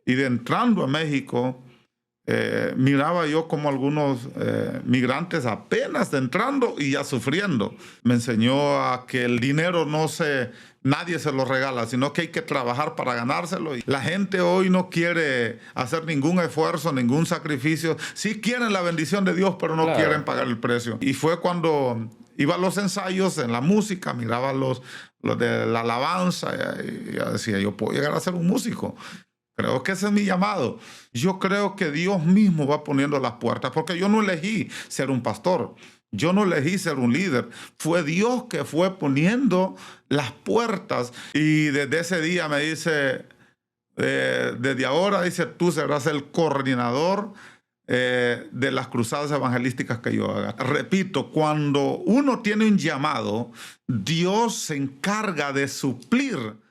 Y de entrando a México, miraba yo como algunos migrantes apenas entrando y ya sufriendo. Me enseñó a que el dinero nadie se lo regala, sino que hay que trabajar para ganárselo. Y la gente hoy no quiere hacer ningún esfuerzo, ningún sacrificio. Sí quieren la bendición de Dios, pero no quieren Claro. pagar el precio. Y fue cuando iba a los ensayos en la música, miraba los de la alabanza y yo decía, yo puedo llegar a ser un músico. Creo que ese es mi llamado. Yo creo que Dios mismo va poniendo las puertas, porque yo no elegí ser un pastor. Yo no elegí ser un líder. Fue Dios que fue poniendo las puertas. Y desde ese día me dice, desde ahora, dice, tú serás el coordinador de las cruzadas evangelísticas que yo haga. Repito, cuando uno tiene un llamado, Dios se encarga de suplir.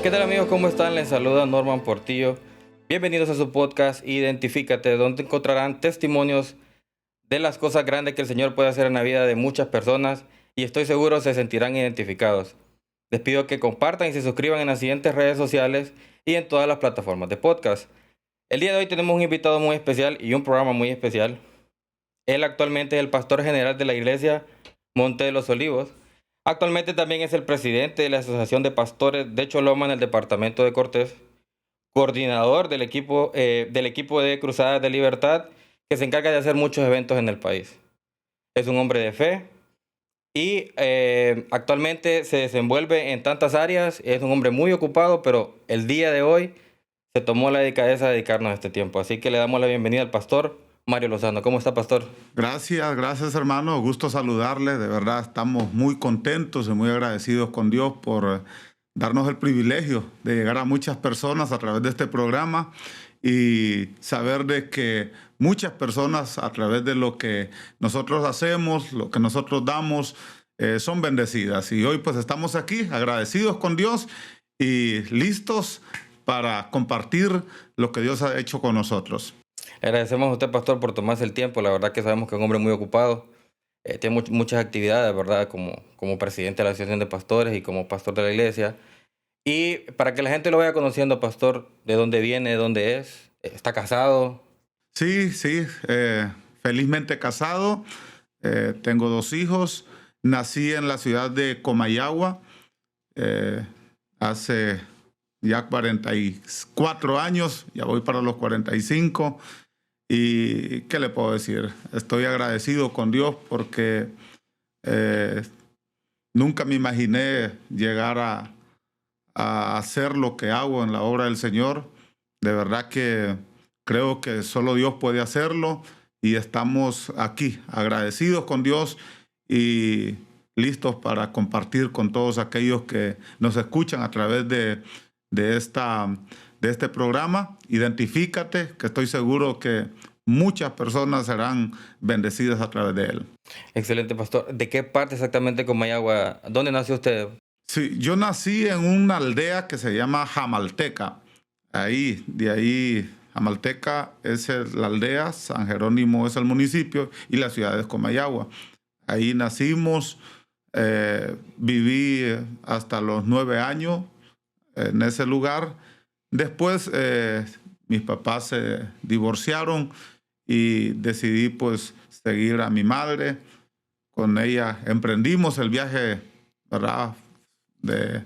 ¿Qué tal, amigos? ¿Cómo están? Les saluda Norman Portillo. Bienvenidos a su podcast Identifícate, donde encontrarán testimonios de las cosas grandes que el Señor puede hacer en la vida de muchas personas y estoy seguro se sentirán identificados. Les pido que compartan y se suscriban en las siguientes redes sociales y en todas las plataformas de podcast. El día de hoy tenemos un invitado muy especial y un programa muy especial. Él actualmente es el pastor general de la iglesia Monte de los Olivos. Actualmente también es el presidente de la Asociación de Pastores de Choloma en el departamento de Cortés, coordinador del equipo de Cruzadas de Libertad, que se encarga de hacer muchos eventos en el país. Es un hombre de fe y actualmente se desenvuelve en tantas áreas. Es un hombre muy ocupado, pero el día de hoy se tomó la delicadeza de dedicarnos a este tiempo. Así que le damos la bienvenida al pastor Mario Lozano. ¿Cómo está, pastor? Gracias hermano, gusto saludarle, de verdad estamos muy contentos y muy agradecidos con Dios por darnos el privilegio de llegar a muchas personas a través de este programa y saber de que muchas personas a través de lo que nosotros hacemos, lo que nosotros damos, son bendecidas. Y hoy pues estamos aquí agradecidos con Dios y listos para compartir lo que Dios ha hecho con nosotros. Le agradecemos a usted, pastor, por tomarse el tiempo. La verdad que sabemos que es un hombre muy ocupado. Tiene muchas actividades, ¿verdad? Como presidente de la Asociación de Pastores y como pastor de la iglesia. Y para que la gente lo vaya conociendo, pastor, de dónde viene, de dónde es, está casado. Sí, felizmente casado, tengo 2 hijos, nací en la ciudad de Comayagua hace ya 44 años, ya voy para los 45. ¿Y qué le puedo decir? Estoy agradecido con Dios porque nunca me imaginé llegar a hacer lo que hago en la obra del Señor. De verdad que creo que solo Dios puede hacerlo y estamos aquí agradecidos con Dios y listos para compartir con todos aquellos que nos escuchan a través de este programa. Identifícate, que estoy seguro que muchas personas serán bendecidas a través de él. Excelente, pastor. ¿De qué parte exactamente de Comayagua? ¿Dónde nació usted? Sí, yo nací en una aldea que se llama Jamalteca. De ahí, Jamalteca es la aldea, San Jerónimo es el municipio y la ciudad es Comayagua. Ahí nacimos, viví hasta los 9 años en ese lugar. Después mis papás se divorciaron y decidí pues seguir a mi madre. Con ella emprendimos el viaje, ¿verdad?, de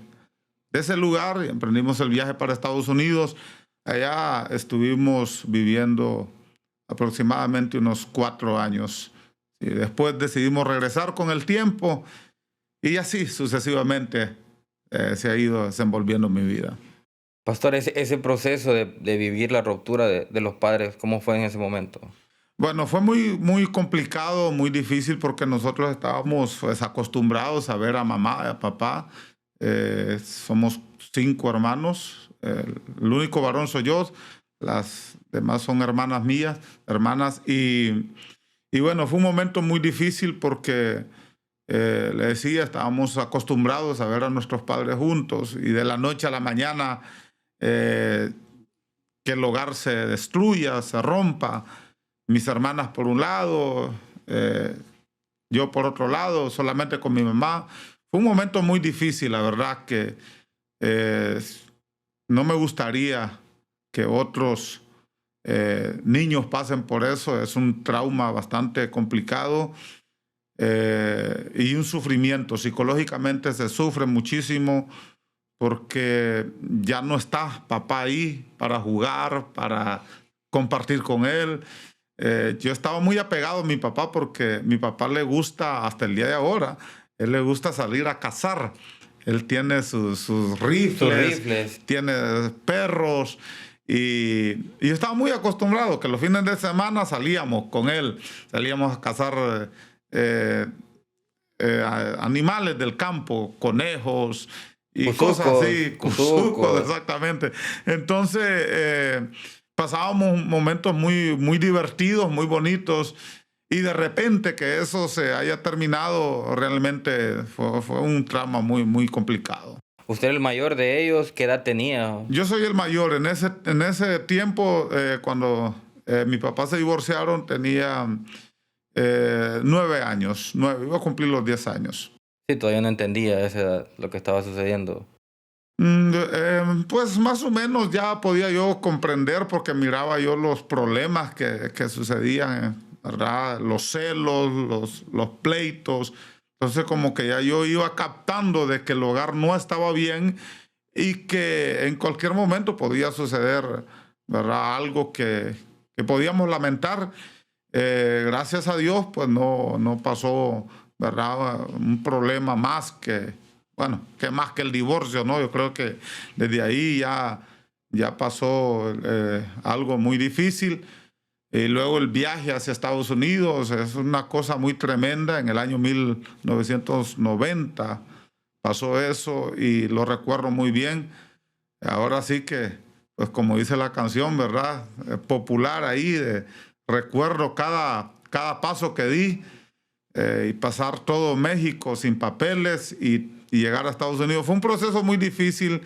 ese lugar y emprendimos el viaje para Estados Unidos. Allá estuvimos viviendo aproximadamente unos 4 años. Y después decidimos regresar con el tiempo y así sucesivamente se ha ido desenvolviendo mi vida. Pastor, ese proceso de vivir la ruptura de los padres, ¿cómo fue en ese momento? Bueno, fue muy, muy complicado, muy difícil porque nosotros estábamos pues, acostumbrados a ver a mamá y a papá. Somos 5 hermanos. El único varón soy yo. Las demás son hermanas mías, hermanas. Y bueno, fue un momento muy difícil porque, le decía, estábamos acostumbrados a ver a nuestros padres juntos y de la noche a la mañana eh, que el hogar se destruya, se rompa. Mis hermanas por un lado, yo por otro lado, solamente con mi mamá. Fue un momento muy difícil, la verdad, que eh, no me gustaría que otros niños pasen por eso. Es un trauma bastante complicado y un sufrimiento. Psicológicamente se sufre muchísimo porque ya no está papá ahí para jugar, para compartir con él. Yo estaba muy apegado a mi papá porque mi papá le gusta, hasta el día de ahora, él le gusta salir a cazar. Él tiene sus rifles, tiene perros y yo estaba muy acostumbrado que los fines de semana salíamos con él, salíamos a cazar animales del campo, conejos y cosas así, cuzucos, exactamente. Entonces, pasábamos momentos muy, muy divertidos, muy bonitos, y de repente que eso se haya terminado, realmente fue un trauma muy, muy complicado. ¿Usted era el mayor de ellos? ¿Qué edad tenía? Yo soy el mayor. En ese tiempo, cuando mi papá se divorciaron, tenía 9 años. Iba a cumplir los 10 años. Sí, todavía no entendía a esa edad lo que estaba sucediendo. Pues más o menos ya podía yo comprender porque miraba yo los problemas que sucedían, ¿verdad? Los celos, los pleitos. Entonces como que ya yo iba captando de que el hogar no estaba bien y que en cualquier momento podía suceder, ¿verdad? Algo que podíamos lamentar. Gracias a Dios, pues no pasó, ¿verdad? Un problema más bueno, que más que el divorcio, ¿no? Yo creo que desde ahí ya pasó algo muy difícil. Y luego el viaje hacia Estados Unidos es una cosa muy tremenda. En el año 1990 pasó eso y lo recuerdo muy bien. Ahora sí que, pues como dice la canción, ¿verdad? Popular ahí, recuerdo cada paso que di y pasar todo México sin papeles y llegar a Estados Unidos. Fue un proceso muy difícil,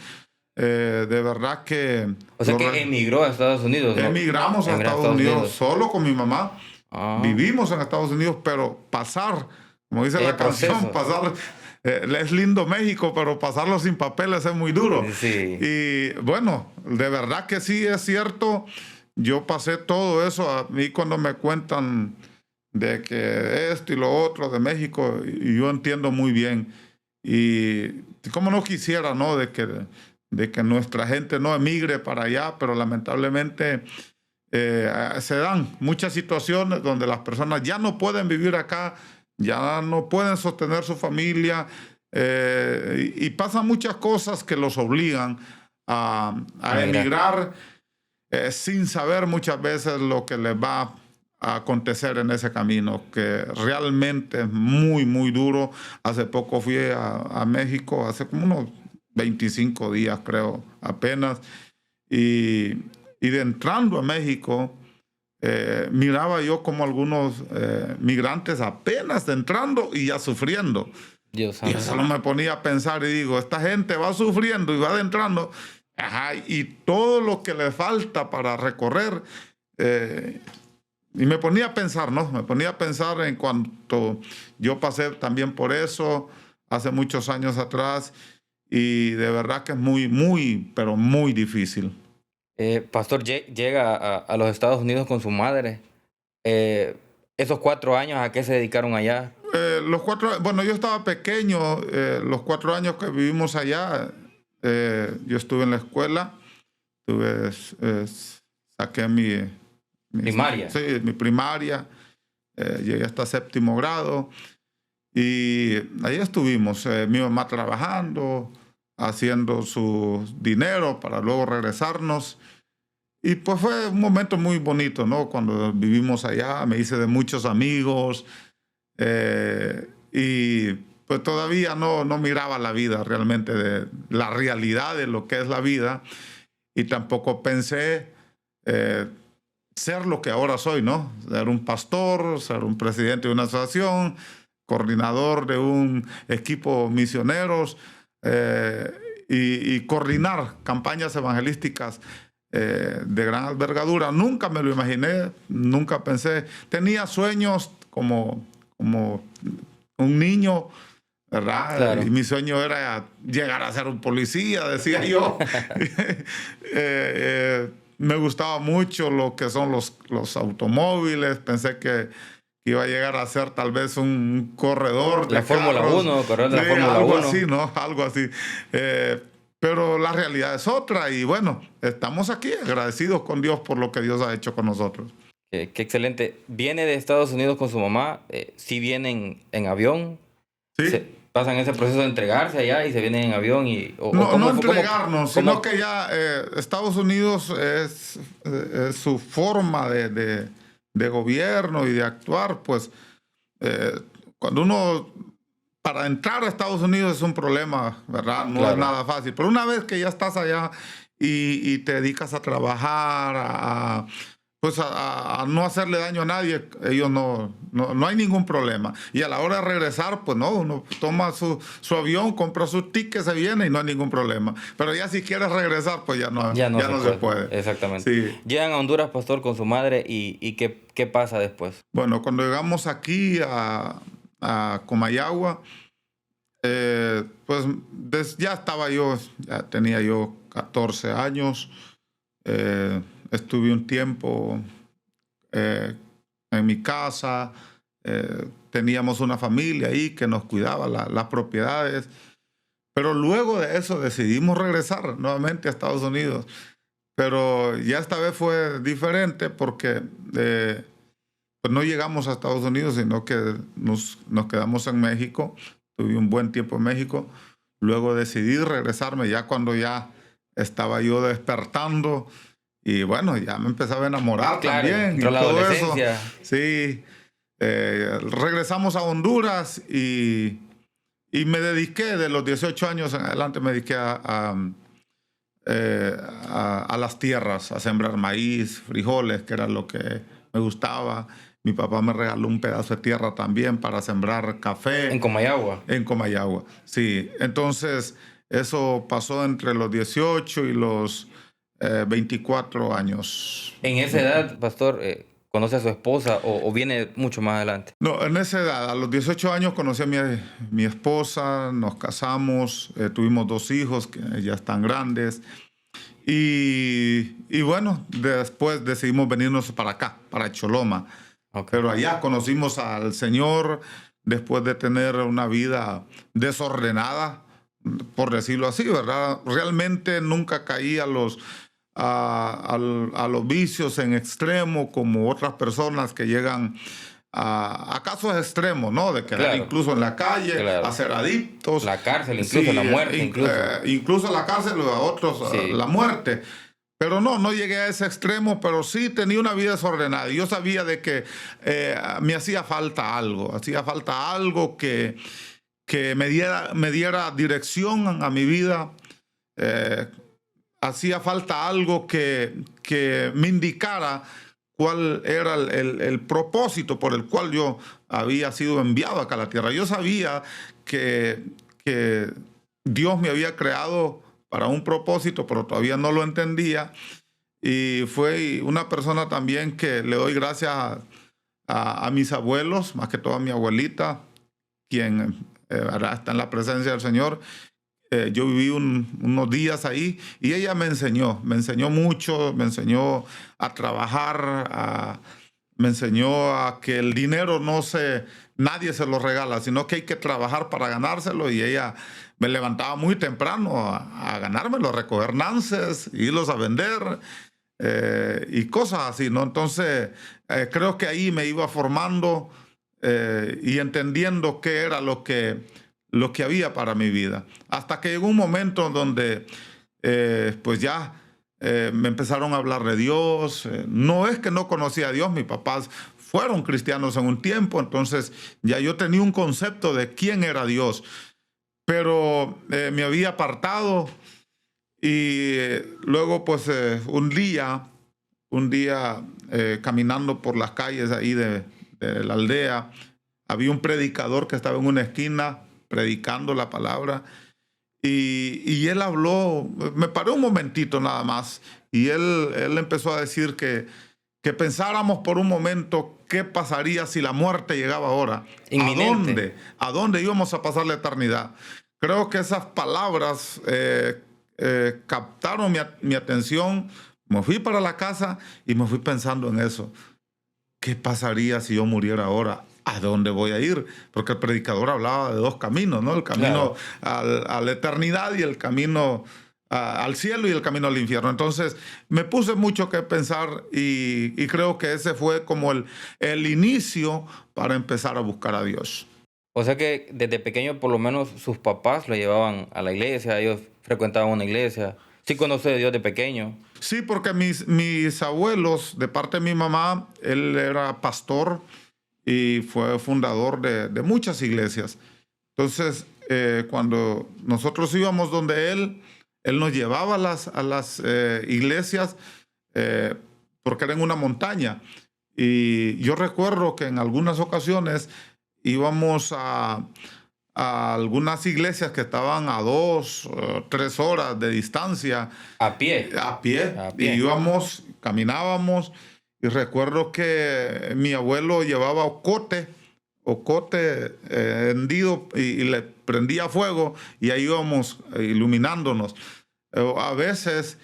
de verdad que... O sea que emigró a Estados Unidos, ¿no? Emigramos a Estados Unidos solo con mi mamá. Ah. Vivimos en Estados Unidos, pero pasar, como dice la canción, pasar... es lindo México, pero pasarlo sin papeles es muy duro. Sí. Y bueno, de verdad que sí es cierto. Yo pasé todo eso. A mí cuando me cuentan de que esto y lo otro de México, y yo entiendo muy bien. Y como no quisiera, ¿no? De que nuestra gente no emigre para allá, pero lamentablemente se dan muchas situaciones donde las personas ya no pueden vivir acá, ya no pueden sostener su familia, y pasan muchas cosas que los obligan a emigrar sin saber muchas veces lo que les va a acontecer en ese camino, que realmente es muy, muy duro. Hace poco fui a México, hace como unos 25 días creo, apenas, y de entrando a México, miraba yo como algunos migrantes apenas entrando y ya sufriendo. Dios y eso me ponía a pensar y digo, esta gente va sufriendo y va adentrando, y todo lo que le falta para recorrer. Y me ponía a pensar, ¿no? Me ponía a pensar en cuanto yo pasé también por eso hace muchos años atrás, y de verdad que es muy, muy, pero muy difícil. Pastor, llega a los Estados Unidos con su madre. ¿Esos 4 años a qué se dedicaron allá? Bueno, yo estaba pequeño, los 4 años que vivimos allá, yo estuve en la escuela, saqué mi primaria. Sí, mi primaria, llegué hasta 7º grado y ahí estuvimos, mi mamá trabajando, haciendo su dinero para luego regresarnos. y pues fue un momento muy bonito, ¿no? Cuando vivimos allá, me hice de muchos amigos, y pues todavía no miraba la vida realmente, de la realidad de lo que es la vida, y tampoco pensé ser lo que ahora soy, ¿no? Ser un pastor, ser un presidente de una asociación, coordinador de un equipo misioneros, y coordinar campañas evangelísticas de gran envergadura. Nunca me lo imaginé, nunca pensé. Tenía sueños como un niño, ¿verdad? Claro. Y mi sueño era llegar a ser un policía, decía yo. Me gustaba mucho lo que son los automóviles. Pensé que iba a llegar a ser tal vez un corredor de La Fórmula carros. 1, corredor de la Fórmula Algo 1. así, ¿no? Algo así. Pero la realidad es otra, y bueno, estamos aquí agradecidos con Dios por lo que Dios ha hecho con nosotros. Qué excelente. ¿Viene de Estados Unidos con su mamá? ¿Sí vienen en avión? Sí. ¿Pasan ese proceso de entregarse allá y se vienen en avión? No entregarnos, sino que ya Estados Unidos es su forma de gobierno y de actuar. Pues cuando uno, para entrar a Estados Unidos es un problema, ¿verdad? No es nada fácil. Pero una vez que ya estás allá y te dedicas a trabajar, pues a no hacerle daño a nadie, ellos no hay ningún problema. Y a la hora de regresar, pues no, uno toma su avión, compra sus tickets, se viene y no hay ningún problema. Pero ya si quieres regresar, pues ya no se puede. Exactamente. Sí. Llegan a Honduras, pastor, con su madre, y ¿qué pasa después? Bueno, cuando llegamos aquí a Comayagua, pues ya tenía yo 14 años. Estuve un tiempo en mi casa, teníamos una familia ahí que nos cuidaba las propiedades, pero luego de eso decidimos regresar nuevamente a Estados Unidos. Pero ya esta vez fue diferente porque pues no llegamos a Estados Unidos, sino que nos quedamos en México. Tuve un buen tiempo en México. Luego decidí regresarme ya cuando ya estaba yo despertando. Y bueno, ya me empezaba a enamorar también. Y la todo adolescencia. eso. Sí. Regresamos a Honduras y me dediqué, de los 18 años en adelante, me dediqué a las tierras, a sembrar maíz, frijoles, que era lo que me gustaba. Mi papá me regaló un pedazo de tierra también para sembrar café. ¿En Comayagua? En Comayagua, sí. Entonces, eso pasó entre los 18 y los 24 años. ¿En esa edad, pastor, conoce a su esposa o viene mucho más adelante? No, en esa edad, a los 18 años conocí a mi esposa, nos casamos, tuvimos 2 hijos que ya están grandes. Y bueno, después decidimos venirnos para acá, para Choloma. Okay. Pero allá conocimos al Señor después de tener una vida desordenada, por decirlo así, ¿verdad? Realmente nunca caí a los vicios en extremo como otras personas que llegan a casos extremos, ¿no? De quedar incluso en la calle, a ser adictos. La cárcel, incluso la muerte. Incluso la cárcel, a otros la muerte. Pero no llegué a ese extremo, pero sí tenía una vida desordenada. Y yo sabía de que me hacía falta algo que me diera dirección a mi vida. Hacía falta algo que me indicara cuál era el propósito por el cual yo había sido enviado acá a la tierra. Yo sabía que Dios me había creado para un propósito, pero todavía no lo entendía. Y fue una persona también que le doy gracias a mis abuelos, más que todo a mi abuelita, quien está en la presencia del Señor. Yo viví unos días ahí y ella me enseñó mucho, me enseñó a trabajar, me enseñó a que el dinero nadie se lo regala, sino que hay que trabajar para ganárselo. Y ella me levantaba muy temprano a ganármelo, a recoger nances, irlos a vender y cosas así, ¿no? Entonces, creo que ahí me iba formando y entendiendo qué era lo que había para mi vida. Hasta que llegó un momento donde pues ya me empezaron a hablar de Dios. No es que no conocía a Dios, mis papás fueron cristianos en un tiempo, entonces ya yo tenía un concepto de quién era Dios, pero me había apartado y luego pues un día caminando por las calles ahí de la aldea, había un predicador que estaba en una esquina predicando la palabra y él habló, me paré un momentito nada más y él empezó a decir que pensáramos por un momento qué pasaría si la muerte llegaba ahora. Inminente. ¿A dónde íbamos a pasar la eternidad? Creo que esas palabras captaron mi atención. Me fui para la casa y me fui pensando en eso. ¿Qué pasaría si yo muriera ahora? ¿A dónde voy a ir? Porque el predicador hablaba de dos caminos, ¿no? El camino a la eternidad y el camino al cielo y el camino al infierno. Entonces me puse mucho que pensar y creo que ese fue como el inicio para empezar a buscar a Dios. O sea que desde pequeño por lo menos sus papás lo llevaban a la iglesia, ellos frecuentaban una iglesia. Sí conoce a Dios de pequeño. Sí, porque mis abuelos, de parte de mi mamá, él era pastor y fue fundador de muchas iglesias. Entonces, cuando nosotros íbamos donde él nos llevaba a las iglesias porque era en una montaña. Y yo recuerdo que en algunas ocasiones íbamos a algunas iglesias que estaban a 2 o 3 horas de distancia. A pie. A pie. Y íbamos, caminábamos. Y recuerdo que mi abuelo llevaba ocote hendido y le prendía fuego y ahí íbamos iluminándonos. A veces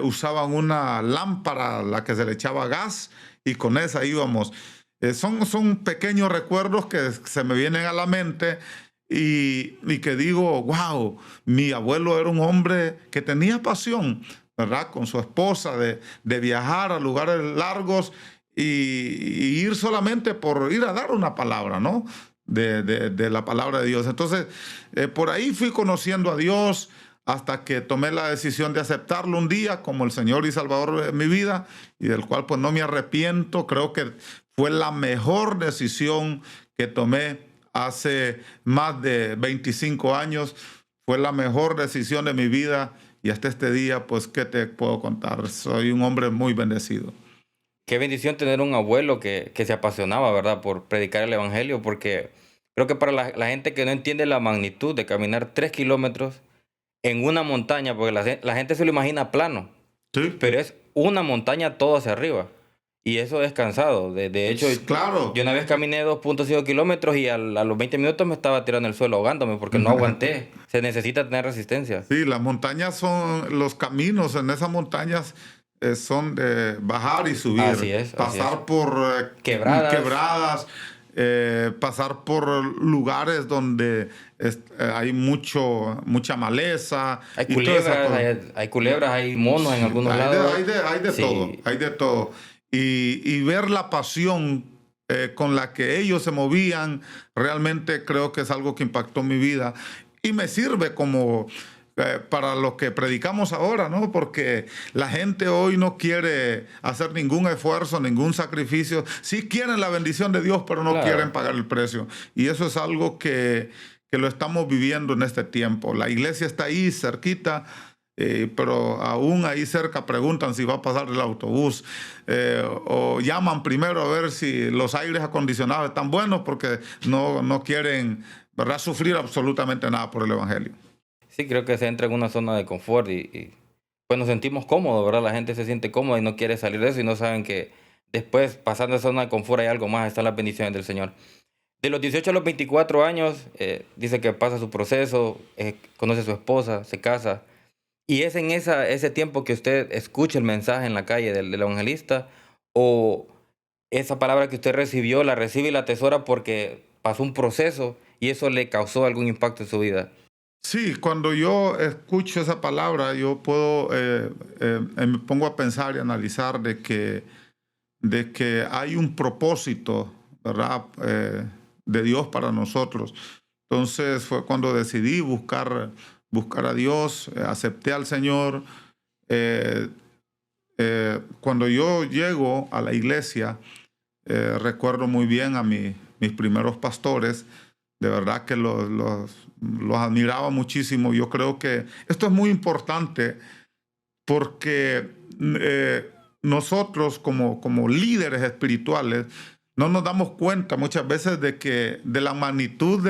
usaban una lámpara a la que se le echaba gas y con esa íbamos. Son pequeños recuerdos que se me vienen a la mente y que digo, wow, mi abuelo era un hombre que tenía pasión, ¿verdad? Con su esposa de viajar a lugares largos y ir solamente por ir a dar una palabra, ¿no? De la palabra de Dios. Entonces, por ahí fui conociendo a Dios hasta que tomé la decisión de aceptarlo un día como el Señor y Salvador de mi vida y del cual pues no me arrepiento. Creo que fue la mejor decisión que tomé hace más de 25 años. Fue la mejor decisión de mi vida y hasta este día, pues, ¿qué te puedo contar? Soy un hombre muy bendecido. Qué bendición tener un abuelo que se apasionaba, ¿verdad?, por predicar el evangelio, porque creo que para la gente que no entiende la magnitud de caminar 3 kilómetros en una montaña, porque la gente se lo imagina plano, Sí. pero es una montaña todo hacia arriba. Y eso es cansado. De hecho, claro. Yo una vez caminé 2.5 kilómetros y a los 20 minutos me estaba tirando el suelo ahogándome porque no aguanté. Se necesita tener resistencia. Sí, las montañas son, los caminos en esas montañas son de bajar y subir. Así es. Pasar por quebradas, pasar por lugares donde hay mucha maleza. Hay culebras, hay monos en algunos lados. Hay de Sí. todo, hay de todo. Y ver la pasión con la que ellos se movían, realmente creo que es algo que impactó mi vida y me sirve como para lo que predicamos ahora, ¿no? Porque la gente hoy no quiere hacer ningún esfuerzo, ningún sacrificio. Sí quieren la bendición de Dios, pero no quieren pagar el precio. Y eso es algo que lo estamos viviendo en este tiempo. La iglesia está ahí cerquita, pero aún ahí cerca preguntan si va a pasar el autobús o llaman primero a ver si los aires acondicionados están buenos porque no quieren, ¿verdad?, sufrir absolutamente nada por el evangelio. Sí, creo que se entra en una zona de confort y pues nos sentimos cómodos, ¿verdad? La gente se siente cómoda y no quiere salir de eso y no saben que después, pasando esa zona de confort, hay algo más, están las bendiciones del Señor. De los 18 a los 24 años, dice que pasa su proceso, conoce a su esposa, se casa. ¿Y es en ese tiempo que usted escucha el mensaje en la calle del evangelista? ¿O esa palabra que usted recibió, la recibe y la atesora porque pasó un proceso y eso le causó algún impacto en su vida? Sí, cuando yo escucho esa palabra, yo puedo, me pongo a pensar y analizar de que hay un propósito, ¿verdad?, de Dios para nosotros. Entonces fue cuando decidí buscar a Dios, acepté al Señor. cuando yo llego a la iglesia, recuerdo muy bien a mis primeros pastores. De verdad que los admiraba muchísimo. Yo creo que esto es muy importante porque nosotros como líderes espirituales no nos damos cuenta muchas veces de la magnitud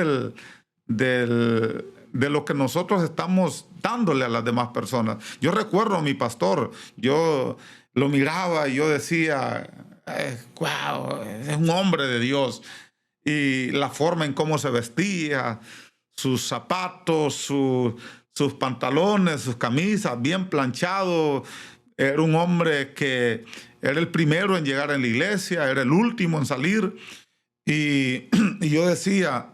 de lo que nosotros estamos dándole a las demás personas. Yo recuerdo a mi pastor, yo lo miraba y yo decía, wow, es un hombre de Dios. Y la forma en cómo se vestía, sus zapatos, sus pantalones, sus camisas, bien planchados. Era un hombre que era el primero en llegar a la iglesia, era el último en salir. Y yo decía,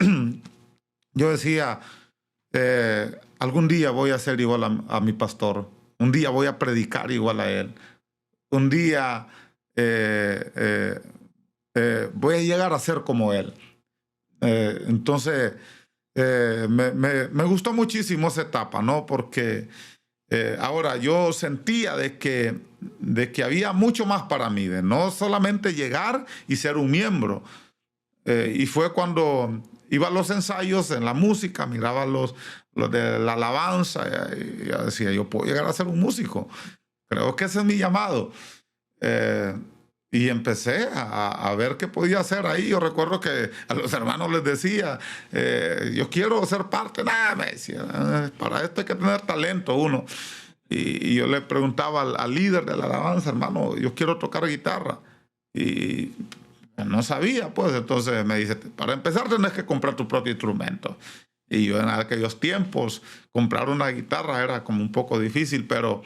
algún día voy a ser igual a mi pastor. Un día voy a predicar igual a él. Un día voy a llegar a ser como él. Entonces, me gustó muchísimo esa etapa, ¿no? Porque ahora yo sentía de que había mucho más para mí, de no solamente llegar y ser un miembro. Y fue cuando iba a los ensayos en la música, miraba los de la alabanza y yo decía, yo puedo llegar a ser un músico. Creo que ese es mi llamado. Y empecé a ver qué podía hacer ahí. Yo recuerdo que a los hermanos les decía, yo quiero ser parte. Nada, me decía, para esto hay que tener talento uno. Y yo le preguntaba al líder de la alabanza, hermano, yo quiero tocar guitarra. Y no sabía, pues. Entonces me dice, para empezar tenés que comprar tu propio instrumento. Y yo en aquellos tiempos comprar una guitarra era como un poco difícil, pero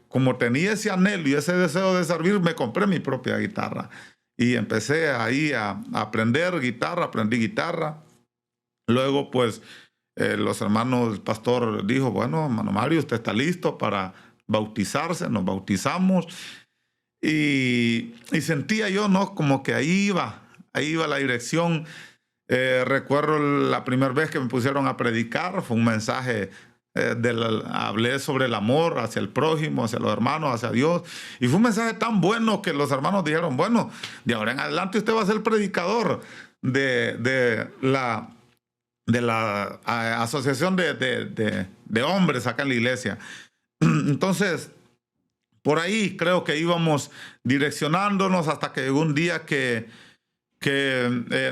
como tenía ese anhelo y ese deseo de servir, me compré mi propia guitarra. Y empecé ahí a aprender guitarra, aprendí guitarra. Luego, pues, los hermanos, el pastor dijo, bueno, hermano Mario, usted está listo para bautizarse. Nos bautizamos. Y sentía yo, ¿no? Como que ahí iba la dirección. Recuerdo la primera vez que me pusieron a predicar, fue un mensaje, hablé sobre el amor hacia el prójimo, hacia los hermanos, hacia Dios. Y fue un mensaje tan bueno que los hermanos dijeron, bueno, de ahora en adelante usted va a ser el predicador de la asociación de hombres acá en la iglesia. Entonces, por ahí creo que íbamos direccionándonos hasta que llegó un día que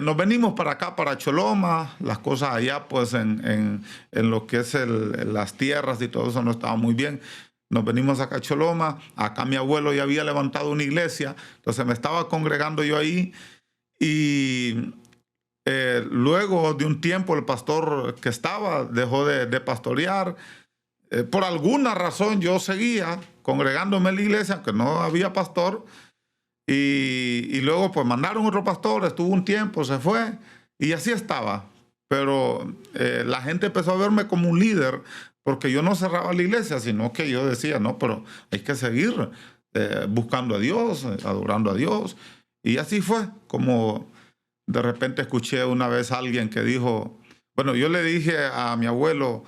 nos venimos para acá, para Choloma. Las cosas allá, pues en lo que es las tierras y todo eso no estaba muy bien. Nos venimos acá a Choloma. Acá mi abuelo ya había levantado una iglesia, entonces me estaba congregando yo ahí. Y luego de un tiempo el pastor que estaba dejó de pastorear. Por alguna razón yo seguía congregándome en la iglesia, aunque no había pastor. Y luego pues mandaron otro pastor, estuvo un tiempo, se fue y así estaba. Pero la gente empezó a verme como un líder porque yo no cerraba la iglesia, sino que yo decía, no, pero hay que seguir buscando a Dios, adorando a Dios. Y así fue como de repente escuché una vez a alguien que dijo, bueno, yo le dije a mi abuelo,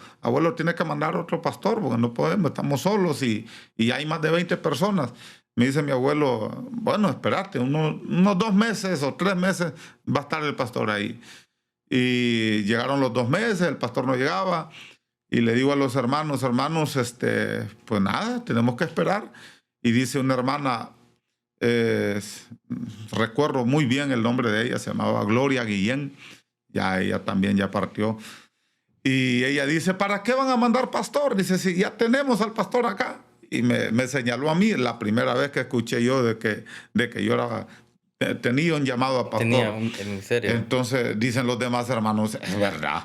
tiene que mandar otro pastor porque no podemos, estamos solos y hay más de 20 personas. Me dice mi abuelo, bueno, espérate, unos 2 meses o 3 meses va a estar el pastor ahí. Y llegaron los 2 meses, el pastor no llegaba. Y le digo a los hermanos, pues nada, tenemos que esperar. Y dice una hermana, recuerdo muy bien el nombre de ella, se llamaba Gloria Guillén. Ya ella también ya partió. Y ella dice, ¿para qué van a mandar pastor? Dice, si ya tenemos al pastor acá. Y me señaló a mí la primera vez que escuché yo de que yo tenía un llamado a pastor. ¿En serio? Entonces dicen los demás hermanos, es verdad,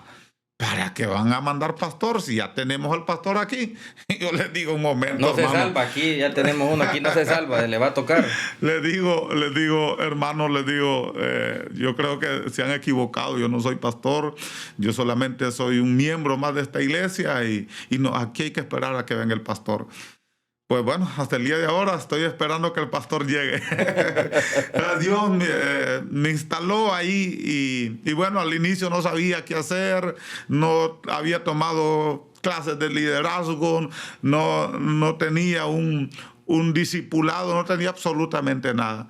¿para qué van a mandar pastor si ya tenemos al pastor aquí? Y yo les digo, un momento, no hermano. se salva, aquí ya tenemos uno, aquí no se salva, le va a tocar. Les digo, hermano, yo creo que se han equivocado, yo no soy pastor, yo solamente soy un miembro más de esta iglesia y no, aquí hay que esperar a que venga el pastor. Pues bueno, hasta el día de ahora estoy esperando que el pastor llegue. Dios me instaló ahí y bueno, al inicio no sabía qué hacer, no había tomado clases de liderazgo, no tenía un discipulado, no tenía absolutamente nada.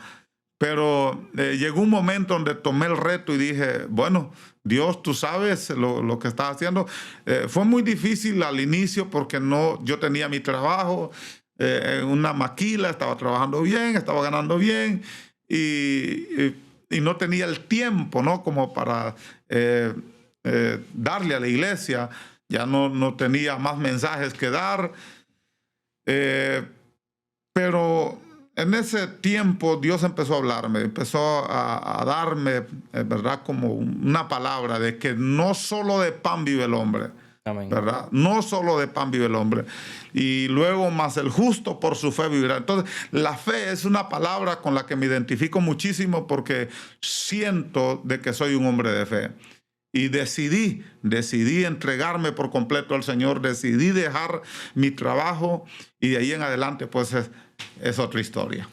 Pero llegó un momento donde tomé el reto y dije, bueno, Dios, tú sabes lo que estás haciendo. Fue muy difícil al inicio porque yo tenía mi trabajo en una maquila, estaba trabajando bien, estaba ganando bien y no tenía el tiempo, ¿no? Como para darle a la iglesia. Ya no tenía más mensajes que dar. Pero en ese tiempo Dios empezó a hablarme, empezó a darme, ¿verdad? Como una palabra de que no solo de pan vive el hombre. Amén. ¿Verdad? No solo de pan vive el hombre. Y luego más el justo por su fe vivirá. Entonces, la fe es una palabra con la que me identifico muchísimo porque siento de que soy un hombre de fe. Y decidí entregarme por completo al Señor, decidí dejar mi trabajo y de ahí en adelante pues es otra historia.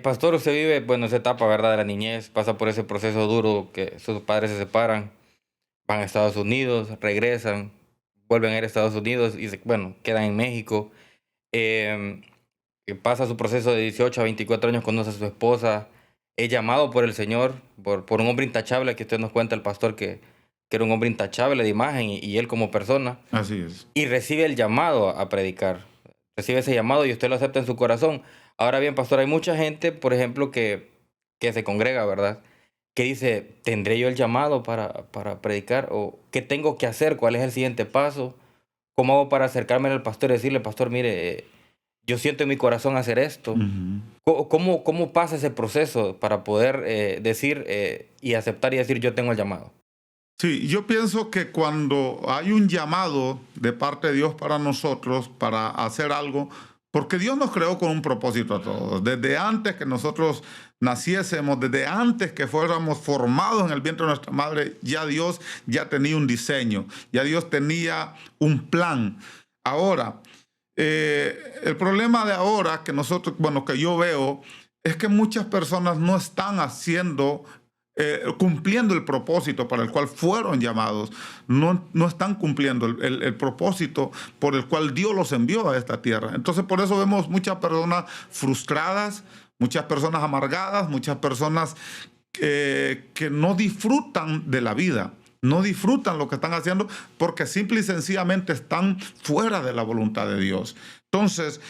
Pastor, usted vive, bueno, esa etapa, ¿verdad?, de la niñez, pasa por ese proceso duro que sus padres se separan, van a Estados Unidos, regresan, vuelven a ir a Estados Unidos y, quedan en México. Pasa su proceso de 18 a 24 años, conoce a su esposa, es llamado por el Señor, por un hombre intachable, que usted nos cuenta, el pastor, que era un hombre intachable de imagen y él como persona. Así es. Y recibe el llamado a predicar. Recibe ese llamado y usted lo acepta en su corazón. Ahora bien, pastor, hay mucha gente, por ejemplo, que se congrega, ¿verdad?, que dice, ¿tendré yo el llamado para predicar? ¿O qué tengo que hacer? ¿Cuál es el siguiente paso? ¿Cómo hago para acercarme al pastor y decirle, pastor, mire, yo siento en mi corazón hacer esto? Uh-huh. ¿Cómo pasa ese proceso para poder decir y aceptar y decir, yo tengo el llamado? Sí, yo pienso que cuando hay un llamado de parte de Dios para nosotros, para hacer algo, porque Dios nos creó con un propósito a todos. Desde antes que nosotros naciésemos, desde antes que fuéramos formados en el vientre de nuestra madre, ya Dios ya tenía un diseño, ya Dios tenía un plan. Ahora, el problema de ahora que que yo veo, es que muchas personas no están cumpliendo el propósito para el cual fueron llamados. No están cumpliendo el propósito por el cual Dios los envió a esta tierra. Entonces, por eso vemos muchas personas frustradas, muchas personas amargadas, muchas personas que no disfrutan de la vida, no disfrutan lo que están haciendo porque simple y sencillamente están fuera de la voluntad de Dios. Entonces,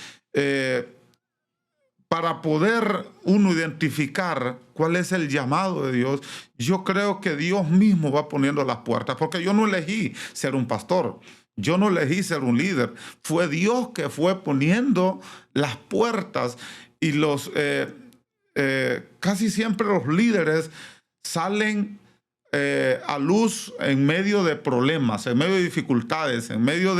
para poder uno identificar cuál es el llamado de Dios, yo creo que Dios mismo va poniendo las puertas, porque yo no elegí ser un pastor, yo no elegí ser un líder, fue Dios que fue poniendo las puertas y casi siempre los líderes salen a luz en medio de problemas, en medio de dificultades, en medio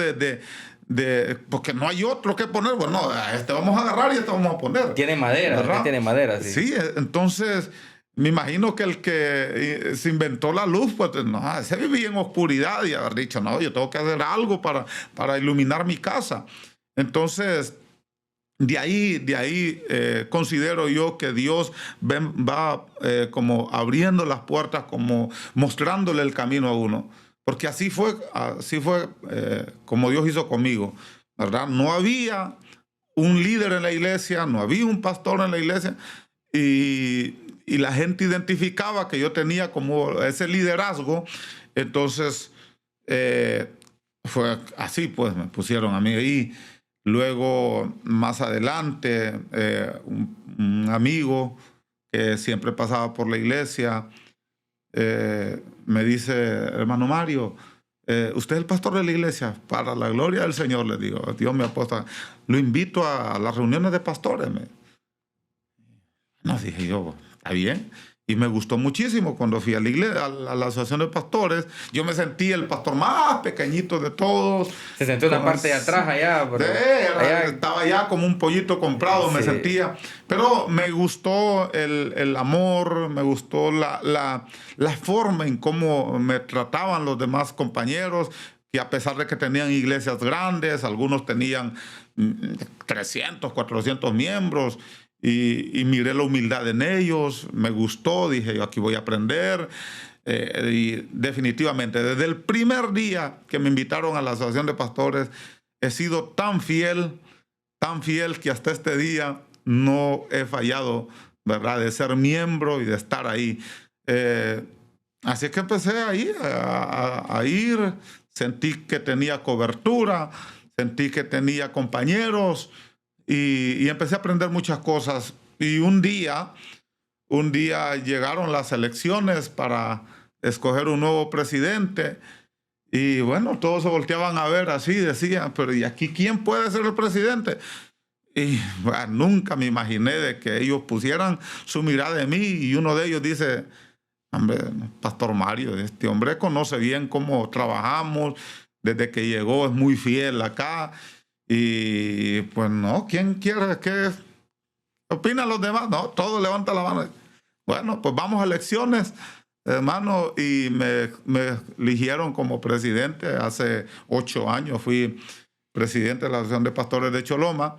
porque no hay otro que poner. Bueno, este vamos a agarrar y este vamos a poner. Tiene madera, tiene madera. Sí. Sí, entonces me imagino que el que se inventó la luz, pues no, se vivía en oscuridad y haber dicho, no, yo tengo que hacer algo para iluminar mi casa. Entonces, de ahí considero yo que Dios va como abriendo las puertas, como mostrándole el camino a uno. Porque así fue como Dios hizo conmigo, ¿verdad? No había un líder en la iglesia, no había un pastor en la iglesia, y la gente identificaba que yo tenía como ese liderazgo. Entonces, fue así, pues me pusieron a mí ahí. Luego, más adelante, un amigo que siempre pasaba por la iglesia, me dice, hermano Mario, usted es el pastor de la iglesia. Para la gloria del Señor, le digo, Dios me ha puesto, lo invito a las reuniones de pastores. No, dije yo, está bien. Y me gustó muchísimo cuando fui a la iglesia, a la asociación de pastores. Yo me sentí el pastor más pequeñito de todos. Se sentó en la parte de atrás allá. Estaba allá como un pollito comprado, sí. Me sentía. Pero me gustó el amor, me gustó la forma en cómo me trataban los demás compañeros, que a pesar de que tenían iglesias grandes, algunos tenían 300, 400 miembros, y miré la humildad en ellos, me gustó, dije yo aquí voy a aprender. Y definitivamente, desde el primer día que me invitaron a la Asociación de Pastores, he sido tan fiel que hasta este día no he fallado, ¿verdad? De ser miembro y de estar ahí. Así que empecé ahí a ir, sentí que tenía cobertura, sentí que tenía compañeros y empecé a aprender muchas cosas. Y un día llegaron las elecciones para escoger un nuevo presidente y bueno, todos se volteaban a ver así, decían, pero ¿y aquí quién puede ser el presidente? Y bueno, nunca me imaginé de que ellos pusieran su mirada en mí y uno de ellos dice, hombre, Pastor Mario, este hombre conoce bien cómo trabajamos, desde que llegó es muy fiel acá y pues no, ¿quién quiere? ¿Qué opinan los demás? No, todos levantan la mano. Bueno, pues vamos a elecciones, hermano, y me eligieron como presidente. Hace 8 años fui presidente de la Asociación de Pastores de Choloma.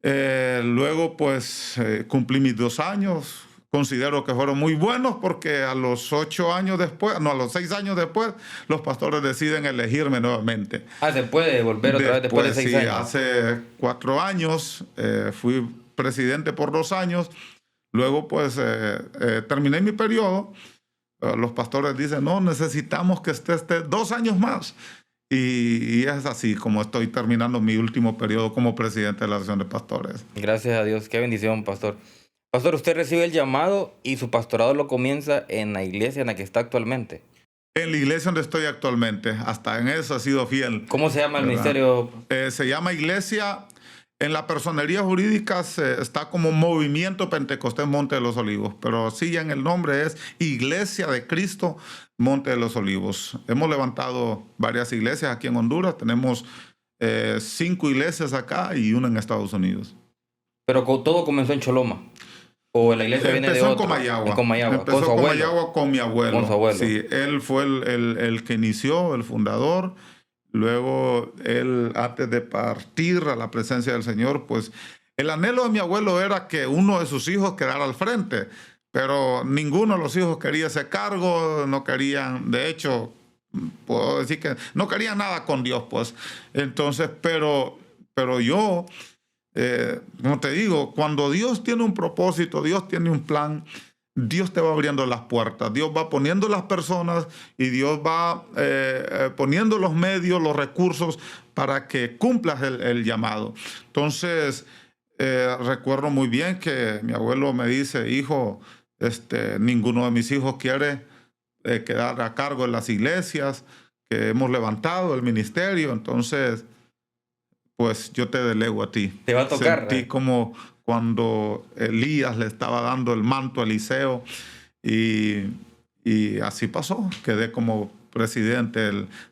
Luego, pues, cumplí mis 2 años. Considero que fueron muy buenos porque a los 8 años después, no, a los 6 años después, los pastores deciden elegirme nuevamente. Se puede volver otra vez después de 6 años. Hace 4 años fui presidente por 2 años. Luego, pues, terminé mi periodo. Los pastores dicen, no, necesitamos que estés 2 años más. Y es así como estoy terminando mi último periodo como presidente de la Asociación de Pastores. Gracias a Dios. Qué bendición, pastor. Pastor, usted recibe el llamado y su pastorado lo comienza en la iglesia en la que está actualmente. En la iglesia donde estoy actualmente. Hasta en eso he sido fiel. ¿Cómo se llama el ¿verdad? ministerio? Se llama Iglesia. En la personería jurídica está como Movimiento Pentecostés Monte de los Olivos, pero sí en el nombre es Iglesia de Cristo Monte de los Olivos. Hemos levantado varias iglesias aquí en Honduras, tenemos 5 iglesias acá y una en Estados Unidos. Pero todo comenzó en Choloma. ¿O la iglesia viene de Empezó otro? En Comayagua. Empezó con su abuelo. Comayagua con mi abuelo. Con su abuelo. Sí, él fue el que inició, el fundador. Luego, él, antes de partir a la presencia del Señor, pues el anhelo de mi abuelo era que uno de sus hijos quedara al frente, pero ninguno de los hijos quería ese cargo, no querían, de hecho, puedo decir que no querían nada con Dios, pues. Entonces, pero yo, como te digo, cuando Dios tiene un propósito, Dios tiene un plan, Dios te va abriendo las puertas, Dios va poniendo las personas y Dios va poniendo los medios, los recursos para que cumplas el llamado. Entonces, recuerdo muy bien que mi abuelo me dice, hijo, ninguno de mis hijos quiere quedar a cargo en las iglesias que hemos levantado, el ministerio, entonces, pues yo te delego a ti. Te va a tocar. Sentí como cuando Elías le estaba dando el manto a Eliseo y así pasó, quedé como presidente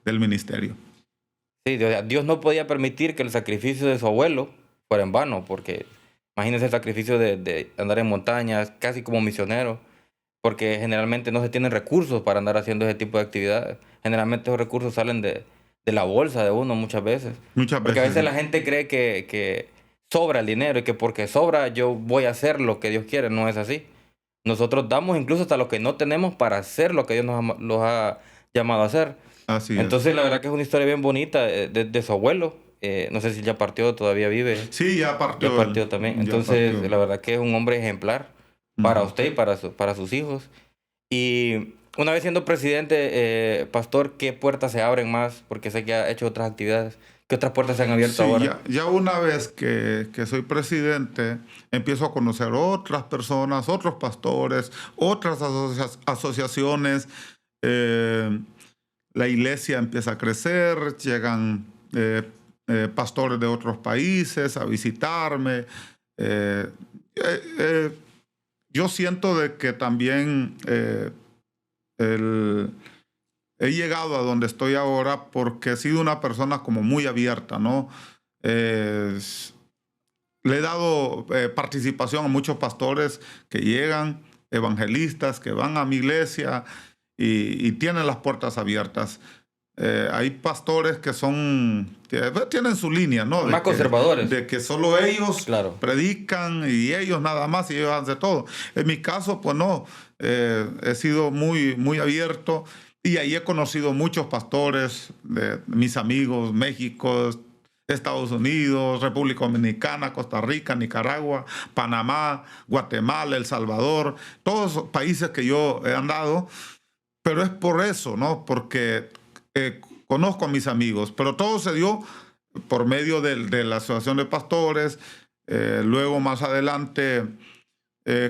del ministerio. Sí, Dios no podía permitir que el sacrificio de su abuelo fuera en vano, porque imagínense el sacrificio de andar en montañas, casi como misionero, porque generalmente no se tienen recursos para andar haciendo ese tipo de actividades. Generalmente esos recursos salen de la bolsa de uno muchas veces. Porque a veces la gente cree que sobra el dinero y que porque sobra yo voy a hacer lo que Dios quiere. No es así. Nosotros damos incluso hasta lo que no tenemos para hacer lo que Dios nos ha llamado a hacer. Así Entonces la verdad que es una historia bien bonita de su abuelo. No sé si ya partió, todavía vive. Sí, ya partió. Ya partió también. Entonces la verdad que es un hombre ejemplar para usted y para sus hijos. Y una vez siendo presidente, pastor, ¿qué puertas se abren más? Porque sé que ha hecho otras actividades. ¿Qué otras puertas se han abierto ahora? Ya una vez que soy presidente, empiezo a conocer otras personas, otros pastores, otras asociaciones. La iglesia empieza a crecer, llegan pastores de otros países a visitarme. Yo siento de que también he llegado a donde estoy ahora porque he sido una persona como muy abierta, ¿no? Le he dado participación a muchos pastores que llegan, evangelistas que van a mi iglesia y tienen las puertas abiertas. Hay pastores que tienen su línea, ¿no? Más conservadores. De que solo ellos Claro. predican y ellos nada más y ellos hacen todo. En mi caso, pues no, he sido muy, muy abierto y ahí he conocido muchos pastores, mis amigos, México, Estados Unidos, República Dominicana, Costa Rica, Nicaragua, Panamá, Guatemala, El Salvador, todos los países que yo he andado, pero es por eso, ¿no? Porque conozco a mis amigos, pero todo se dio por medio de la Asociación de Pastores. Luego, más adelante,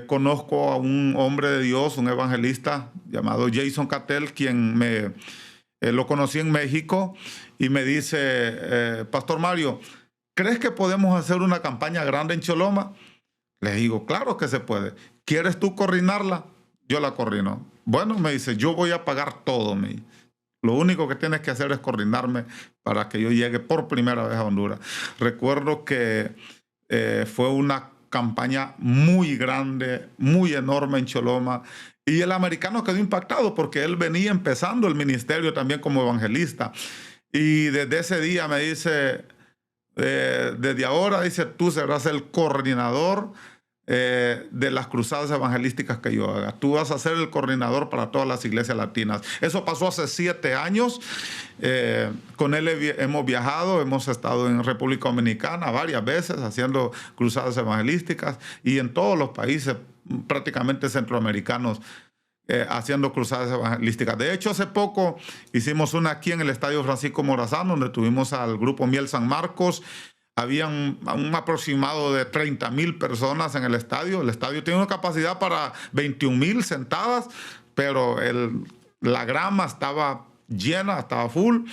conozco a un hombre de Dios, un evangelista llamado Jason Cattell, quien lo conocí en México y me dice, Pastor Mario, ¿crees que podemos hacer una campaña grande en Choloma? Le digo, claro que se puede. ¿Quieres tú coordinarla? Yo la coordino. Bueno, me dice, yo voy a pagar todo. Lo único que tienes que hacer es coordinarme para que yo llegue por primera vez a Honduras. Recuerdo que fue una campaña muy grande, muy enorme en Choloma. Y el americano quedó impactado porque él venía empezando el ministerio también como evangelista. Y desde ese día me dice, desde ahora, dice, tú serás el coordinador de las cruzadas evangelísticas que yo haga. Tú vas a ser el coordinador para todas las iglesias latinas. Eso pasó hace 7 años. Con él hemos viajado, hemos estado en República Dominicana varias veces haciendo cruzadas evangelísticas y en todos los países prácticamente centroamericanos haciendo cruzadas evangelísticas. De hecho, hace poco hicimos una aquí en el Estadio Francisco Morazán, donde tuvimos al grupo Miel San Marcos. Había un aproximado de 30,000 personas en el estadio. El estadio tiene una capacidad para 21,000 sentadas, pero la grama estaba llena, estaba full.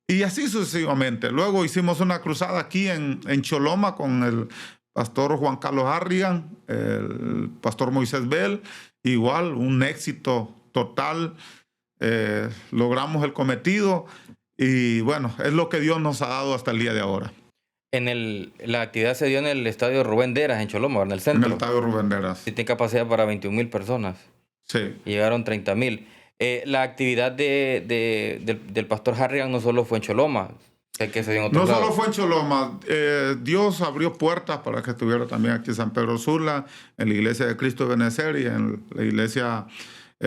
Y así sucesivamente. Luego hicimos una cruzada aquí en Choloma con el pastor Juan Carlos Harrigan, el pastor Moisés Bell. Igual, un éxito total. Logramos el cometido. Y bueno, es lo que Dios nos ha dado hasta el día de ahora. La actividad se dio en el estadio Rubén Deras, en Choloma, en el centro. En el estadio Rubén Deras. Y tiene capacidad para 21,000 personas. Sí. Y llegaron 30,000. La actividad del pastor Harrigan no solo fue en Choloma, sé que se dio en otros lados. No solo fue en Choloma. Dios abrió puertas para que estuviera también aquí en San Pedro Sula, en la Iglesia de Cristo de Benecer y en la Iglesia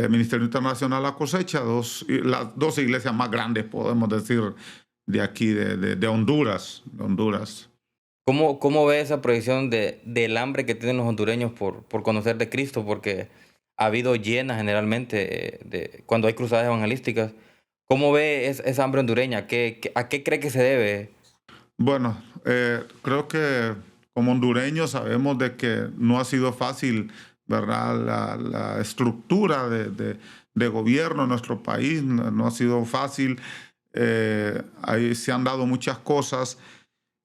Ministerio Internacional La Cosecha, las dos iglesias más grandes, podemos decir, de aquí, de Honduras. ¿Cómo ve esa proyección del hambre que tienen los hondureños por conocer de Cristo? Porque ha habido llenas generalmente cuando hay cruzadas evangelísticas. ¿Cómo ve esa hambre hondureña? ¿A qué cree que se debe? Bueno, creo que como hondureños sabemos de que no ha sido fácil, ¿verdad? La estructura de gobierno en nuestro país no ha sido fácil. Ahí se han dado muchas cosas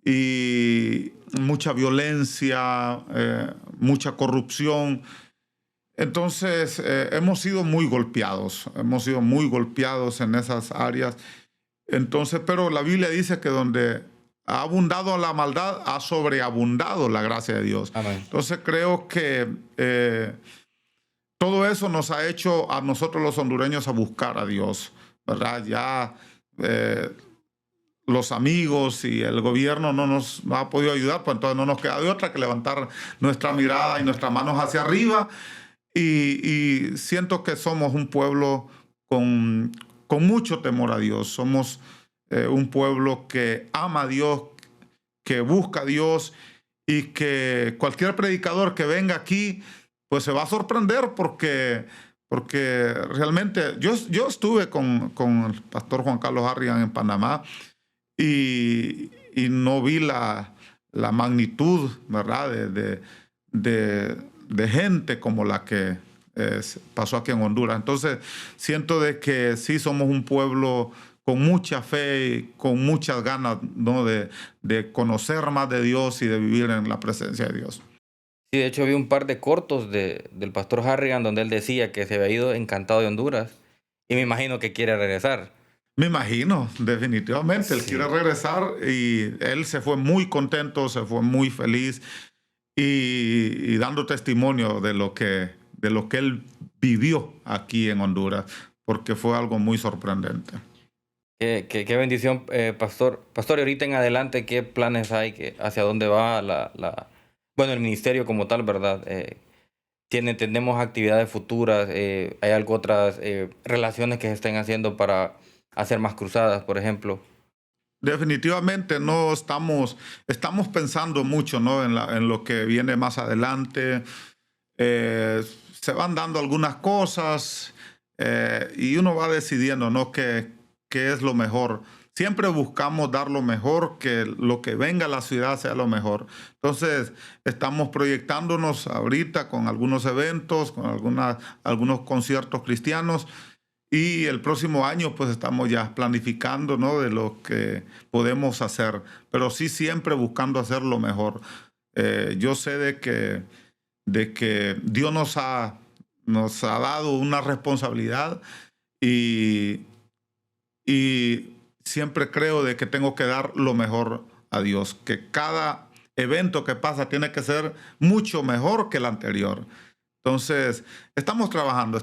y mucha violencia, mucha corrupción. Entonces, hemos sido muy golpeados en esas áreas. Entonces, pero la Biblia dice que donde ha abundado la maldad, ha sobreabundado la gracia de Dios. Amén. Entonces, creo que todo eso nos ha hecho a nosotros los hondureños a buscar a Dios, ¿verdad? Ya los amigos y el gobierno no nos ha podido ayudar, pues entonces no nos queda de otra que levantar nuestra mirada y nuestras manos hacia arriba. Y siento que somos un pueblo con mucho temor a Dios. Somos un pueblo que ama a Dios, que busca a Dios y que cualquier predicador que venga aquí pues se va a sorprender porque realmente yo estuve con el pastor Juan Carlos Harrigan en Panamá y no vi la magnitud, ¿verdad? de gente como la que pasó aquí en Honduras. Entonces, siento de que sí somos un pueblo con mucha fe y con muchas ganas, ¿no? de conocer más de Dios y de vivir en la presencia de Dios. Sí, de hecho vi un par de cortos del pastor Harrigan donde él decía que se había ido encantado de Honduras y me imagino que quiere regresar. Me imagino, definitivamente. Él Sí. quiere regresar y él se fue muy contento, se fue muy feliz y dando testimonio de lo que él vivió aquí en Honduras, porque fue algo muy sorprendente. Qué bendición, pastor. Pastor, y ahorita en adelante, ¿qué planes hay? ¿Hacia dónde va bueno, el ministerio como tal, verdad? ¿Tenemos actividades futuras? ¿Hay algo otras relaciones que se estén haciendo para hacer más cruzadas, por ejemplo? Definitivamente no estamos pensando mucho, ¿no? En lo que viene más adelante. Eh, Se van dando algunas cosas y uno va decidiendo, ¿no? Qué es lo mejor. Siempre buscamos dar lo mejor, que lo que venga a la ciudad sea lo mejor. Entonces, estamos proyectándonos ahorita con algunos eventos, con algunos conciertos cristianos. Y el próximo año, pues estamos ya planificando, ¿no? De lo que podemos hacer, pero sí siempre buscando hacer lo mejor. Yo sé de que Dios nos ha dado una responsabilidad y, y siempre creo de que tengo que dar lo mejor a Dios, que cada evento que pasa tiene que ser mucho mejor que el anterior. Entonces, estamos trabajando,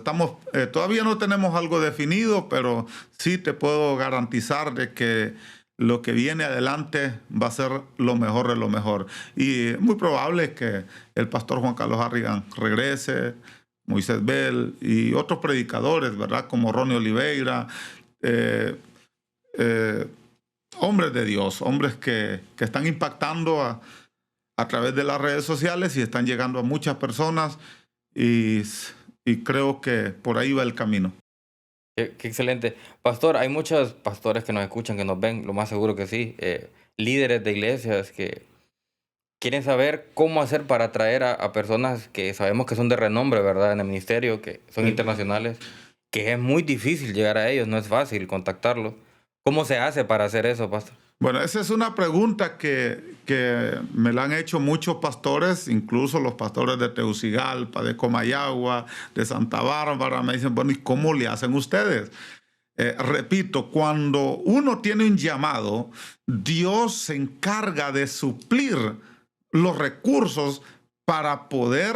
todavía no tenemos algo definido, pero sí te puedo garantizar de que lo que viene adelante va a ser lo mejor de lo mejor. Y es muy probable que el pastor Juan Carlos Harrigan regrese, Moisés Bell y otros predicadores, ¿verdad? Como Ronnie Oliveira, eh, eh, hombres de Dios, hombres que están impactando a través de las redes sociales y están llegando a muchas personas y, y creo que por ahí va el camino. Qué excelente. Pastor, hay muchos pastores que nos escuchan, que nos ven, lo más seguro que sí. Líderes de iglesias que quieren saber cómo hacer para atraer a personas que sabemos que son de renombre, ¿verdad? En el ministerio, que son Sí. internacionales, que es muy difícil llegar a ellos, no es fácil contactarlos. ¿Cómo se hace para hacer eso, pastor? Bueno, esa es una pregunta que me la han hecho muchos pastores, incluso los pastores de Tegucigalpa, de Comayagua, de Santa Bárbara. Me dicen, bueno, ¿y cómo le hacen ustedes? Repito, cuando uno tiene un llamado, Dios se encarga de suplir los recursos para poder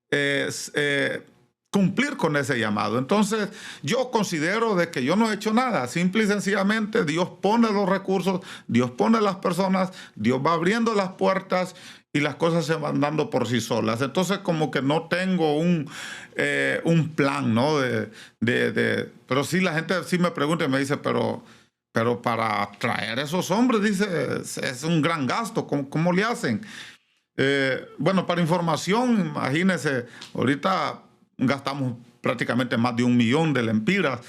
eh, cumplir con ese llamado. Entonces, yo considero de que yo no he hecho nada. Simple y sencillamente, Dios pone los recursos, Dios pone las personas, Dios va abriendo las puertas y las cosas se van dando por sí solas. Entonces, como que no tengo un plan, ¿no? Pero sí, la gente sí me pregunta y me dice, pero para traer esos hombres, dice, es un gran gasto. ¿Cómo le hacen? Bueno, para información, imagínense, ahorita gastamos prácticamente más de 1 millón de lempiras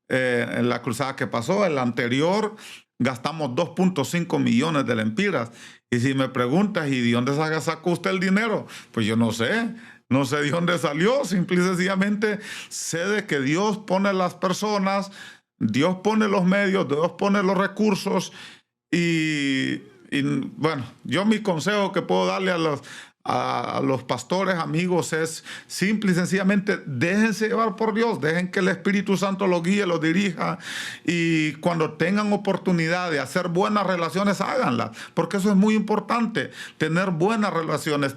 en la cruzada que pasó. El anterior gastamos 2.5 millones de lempiras. Y si me preguntas, ¿y de dónde sacó usted el dinero? Pues yo no sé. No sé de dónde salió. Simple y sencillamente sé de que Dios pone las personas, Dios pone los medios, Dios pone los recursos y bueno, yo mi consejo que puedo darle a los pastores, amigos, es simple y sencillamente déjense llevar por Dios, dejen que el Espíritu Santo los guíe, los dirija y cuando tengan oportunidad de hacer buenas relaciones, háganlas, porque eso es muy importante, tener buenas relaciones,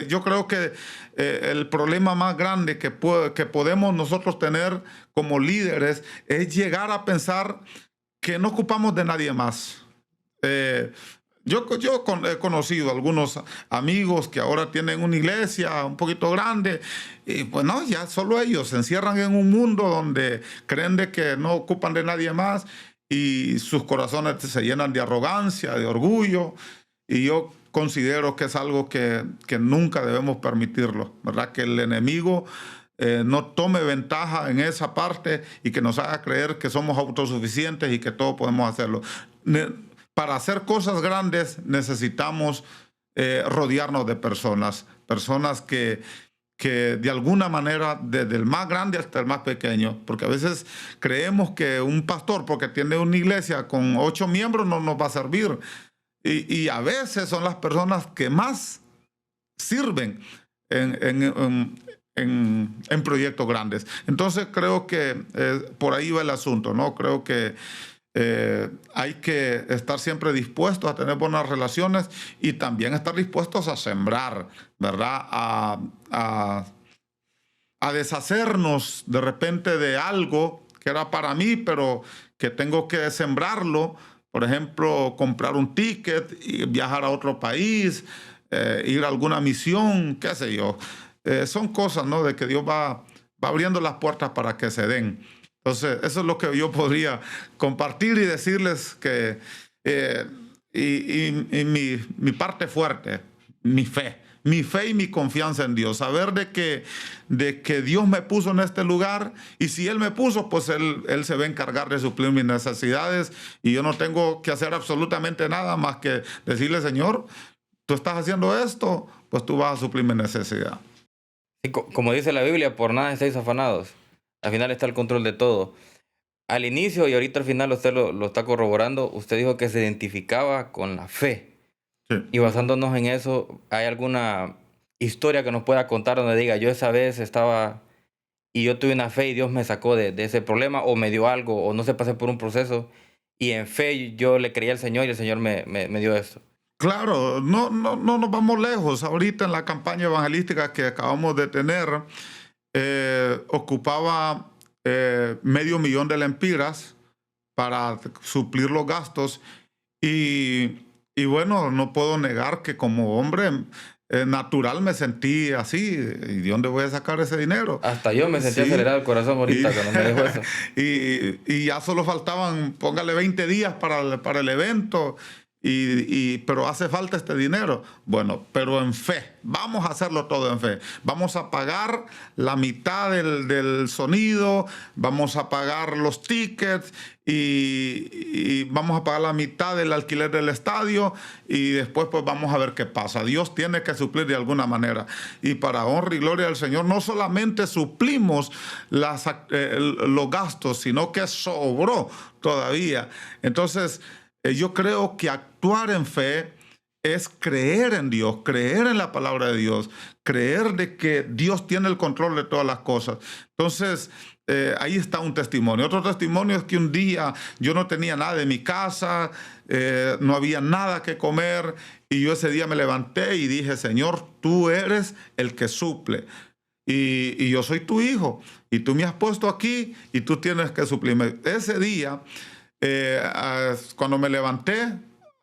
yo creo que el problema más grande que podemos nosotros tener como líderes es llegar a pensar que no ocupamos de nadie más. Yo he conocido algunos amigos que ahora tienen una iglesia un poquito grande y pues no, ya solo ellos se encierran en un mundo donde creen de que no ocupan de nadie más y sus corazones se llenan de arrogancia, de orgullo y yo considero que es algo que nunca debemos permitirlo, ¿verdad? Que el enemigo no tome ventaja en esa parte y que nos haga creer que somos autosuficientes y que todo podemos hacerlo. Para hacer cosas grandes necesitamos rodearnos de personas que de alguna manera, desde el más grande hasta el más pequeño, porque a veces creemos que un pastor, porque tiene una iglesia con 8 miembros, no nos va a servir. Y a veces son las personas que más sirven en proyectos grandes. Entonces creo que por ahí va el asunto, ¿no? Creo que hay que estar siempre dispuestos a tener buenas relaciones y también estar dispuestos a sembrar, ¿verdad? A deshacernos de repente de algo que era para mí, pero que tengo que sembrarlo. Por ejemplo, comprar un ticket y viajar a otro país, ir a alguna misión, qué sé yo. Son cosas, ¿no? De que Dios va abriendo las puertas para que se den. Entonces, eso es lo que yo podría compartir y decirles que mi parte fuerte, mi fe y mi confianza en Dios. Saber de que Dios me puso en este lugar, y si Él me puso, pues Él se va a encargar de suplir mis necesidades, y yo no tengo que hacer absolutamente nada más que decirle: Señor, tú estás haciendo esto, pues tú vas a suplir mi necesidad. Sí, como dice la Biblia, por nada estáis afanados. Al final está el control de todo. Al inicio y ahorita al final usted lo está corroborando, usted dijo que se identificaba con la fe. Sí. Y basándonos en eso, ¿hay alguna historia que nos pueda contar donde diga: yo esa vez estaba y yo tuve una fe y Dios me sacó de ese problema, o me dio algo, o no sé, pasé por un proceso y en fe yo le creí al Señor y el Señor me dio esto? Claro, no nos vamos lejos. Ahorita en la campaña evangelística que acabamos de tener, ocupaba $500,000 de lempiras para suplir los gastos. Y bueno, no puedo negar que como hombre natural me sentí así. ¿Y de dónde voy a sacar ese dinero? Hasta yo me sentí Sí. acelerado el corazón ahorita cuando me dijo eso. y ya solo faltaban, póngale 20 días para el evento. Pero hace falta este dinero. Bueno, pero en fe. Vamos a hacerlo todo en fe. Vamos a pagar la mitad del sonido, vamos a pagar los tickets y vamos a pagar la mitad del alquiler del estadio, y después pues vamos a ver qué pasa. Dios tiene que suplir de alguna manera. Y para honra y gloria al Señor, no solamente suplimos los gastos, sino que sobró todavía. Entonces, yo creo que actuar en fe es creer en Dios, creer en la palabra de Dios, creer de que Dios tiene el control de todas las cosas. Entonces, ahí está un testimonio. Otro testimonio es que un día yo no tenía nada en mi casa, no había nada que comer, y yo ese día me levanté y dije: Señor, tú eres el que suple. Y yo soy tu hijo, y tú me has puesto aquí, y tú tienes que suplirme. Ese día, cuando me levanté,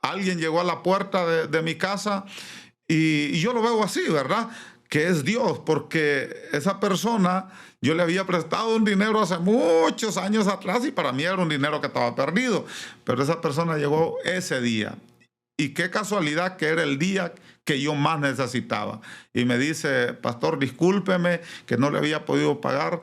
alguien llegó a la puerta de mi casa, y yo lo veo así, ¿verdad? Que es Dios, porque esa persona, yo le había prestado un dinero hace muchos años atrás, y para mí era un dinero que estaba perdido, pero esa persona llegó ese día. Y qué casualidad que era el día que yo más necesitaba. Y me dice: pastor, discúlpeme que no le había podido pagar.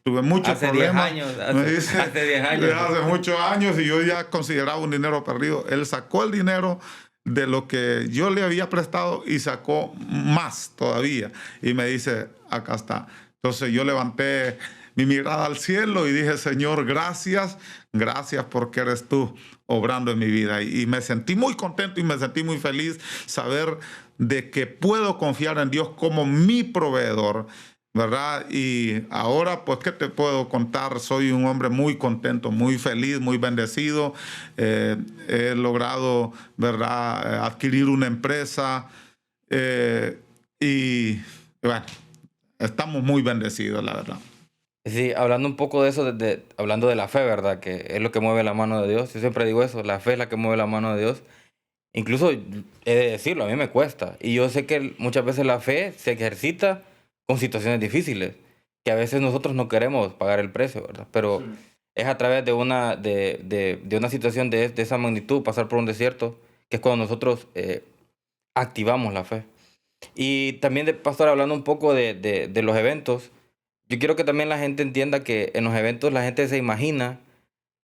Tuve muchos problemas. Hace 10 años. Hace muchos años, y yo ya consideraba un dinero perdido. Él sacó el dinero de lo que yo le había prestado y sacó más todavía. Y me dice: acá está. Entonces yo levanté mi mirada al cielo y dije: Señor, gracias porque eres tú obrando en mi vida. Y me sentí muy contento y me sentí muy feliz saber de que puedo confiar en Dios como mi proveedor, ¿verdad? Y ahora, pues, ¿qué te puedo contar? Soy un hombre muy contento, muy feliz, muy bendecido. He logrado, ¿verdad?, adquirir una empresa. Y bueno, estamos muy bendecidos, la verdad. Sí, hablando un poco de eso, hablando de la fe, ¿verdad? Que es lo que mueve la mano de Dios. Yo siempre digo eso, la fe es la que mueve la mano de Dios. Incluso, he de decirlo, a mí me cuesta. Y yo sé que muchas veces la fe se ejercita con situaciones difíciles, que a veces nosotros no queremos pagar el precio, ¿verdad? Pero sí, es a través de una situación de esa magnitud, pasar por un desierto, que es cuando nosotros activamos la fe. Y también, pastor, hablando un poco de los eventos, yo quiero que también la gente entienda que en los eventos la gente se imagina